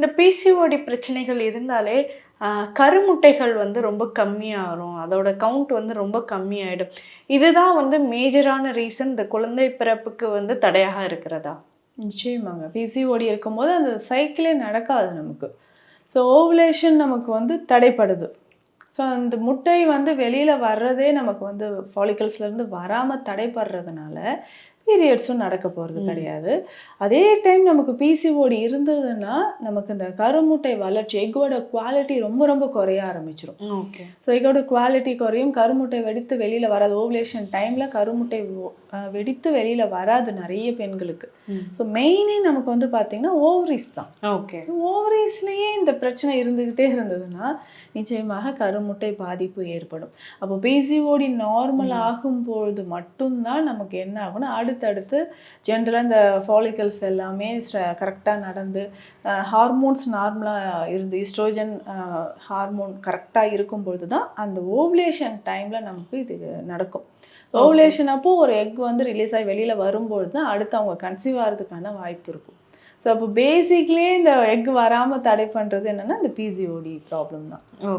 இந்த பிசிஓடி பிரச்சனைகள் இருந்தாலே கருமுட்டைகள் வந்து ரொம்ப கம்மியாக வரும், அதோட கவுண்ட் வந்து ரொம்ப கம்மியாயிடும். இதுதான் வந்து மேஜரான ரீசன் இந்த குழந்தை பிறப்புக்கு வந்து தடையாக இருக்கிறதா? நிச்சயமாங்க. பிசிஓடி இருக்கும்போது அந்த சைக்கிளே நடக்காது நமக்கு. ஸோ ஓவுலேஷன் நமக்கு வந்து தடைப்படுது. ஸோ அந்த முட்டை வந்து வெளியில வர்றதே நமக்கு வந்து ஃபாலிகல்ஸ்லேருந்து வராமல் தடைப்படுறதுனால பீரியட்ஸும் நடக்க போகிறது கிடையாது. அதே டைம் நமக்கு பிசிஓடி இருந்ததுன்னா நமக்கு இந்த கருமுட்டை வளர்ச்சி எக்கோட குவாலிட்டி ரொம்ப ரொம்ப குறைய ஆரம்பிச்சிடும். ஓகே. ஸோ எக்கோட குவாலிட்டி குறையும், கருமுட்டை வெடித்து வெளியில் வராது. ஓவுலேஷன் டைமில் கருமுட்டை வெடித்து வெளியில் வராது நிறைய பெண்களுக்கு. ஸோ மெயினே நமக்கு வந்து பார்த்தீங்கன்னா ஓவரிஸ் தான். ஓகே. ஸோ ஓவரிஸ்லேயே இந்த பிரச்சனை இருந்துக்கிட்டே இருந்ததுன்னா நிச்சயமாக கருமுட்டை பாதிப்பு ஏற்படும். அப்போ பிசிஓடி நார்மல் ஆகும்பொழுது மட்டும்தான் நமக்கு என்ன ஆகும்னா அடுத்தடுத்து ஜென்ரலாக இந்த ஃபாலிகல்ஸ் எல்லாமே கரெக்டாக நடந்து ஹார்மோன்ஸ் நார்மலாக இருந்து ஈஸ்ட்ரோஜன் ஹார்மோன் கரெக்டாக இருக்கும்பொழுது தான் அந்த ஓவுலேஷன் டைமில் நமக்கு இது நடக்கும். ஓவுலேஷன் அப்போ ஒரு எக் வந்து ரிலீஸ் ஆகி வெளியில் வரும்பொழுது தான் அடுத்து அவங்க கன்சீவ் ஆகிறதுக்கான வாய்ப்பு இருக்கும். ஸோ அப்போ பேசிக்லேயே இந்த எக் வராமல் தடை பண்ணுறது என்னென்னா இந்த பிசிஓடி ப்ராப்ளம் தான். ஓகே.